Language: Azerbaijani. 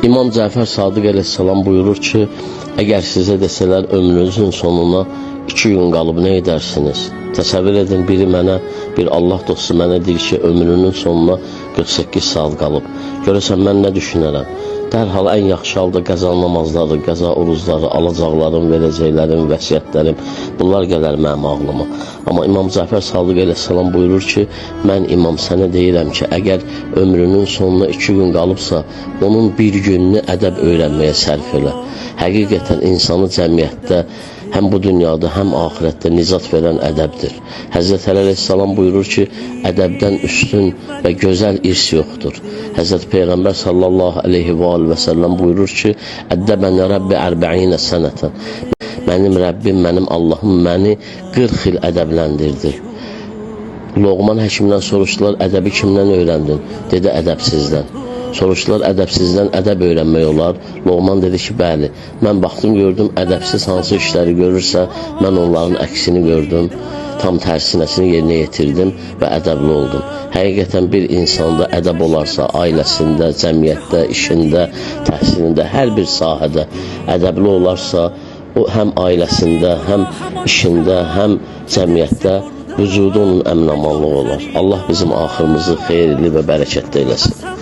İmam Cəfər Sadiq əleyhissalam buyurur ki, əgər sizə desələr ömrünüzün sonuna 2 gün qalıb nə edərsiniz? Təsəvvür edin, bir Allah dostu mənə deyir ki, ömrünün sonuna 48 saat qalıb. Görəsən mən nə düşünərəm? Dərhal ən yaxşı halda qəza namazları, qəza orucları, alacaqlarım, verəcəklərim, vəsiyyətlərim, bunlar gələr mənim ağlıma. Amma İmam Cəfər Sadiq əleyhissalam buyurur ki, mən imam sənə deyirəm ki, əgər ömrünün sonuna 2 gün qalıbsa, onun bir gününü ədəb öyrənməyə sərf elə. Həqiqətən insanı cəmiyyətdə həm bu dünyada, həm ahirətdə nicat verən ədəbdir. Həzrət Əli əleyhissalam buyurur ki, ədəbdən üstün və gözəl irs yoxdur. Həzrət Peyğəmbər sallallahu aleyhi və səlləm buyurur ki, Əddəbəni Rəbbi 40 sənətən. Mənim Rəbbim, mənim Allahım məni 40 il ədəbləndirdi. Loğman həkimdən soruşdular, ədəbi kimdən öyrəndin? Dedi, ədəbsizdən. Soruşdular, ədəbsizdən ədəb öyrənmək olar. Loğman dedi ki, bəli. Mən baxdım, gördüm, ədəbsiz hansı işləri görürsə, mən onların əksini gördüm. Tam tərsinəsini yerinə yetirdim və ədəbli oldum. Həqiqətən bir insanda ədəb olarsa, ailəsində, cəmiyyətdə, işində, təhsilində, hər bir sahədə ədəbli olarsa, o həm ailəsində, həm işində, həm cəmiyyətdə vücudu onun əmin-amanlığı olar. Allah bizim axırımızı xeyirli və bərəkətli eləsin.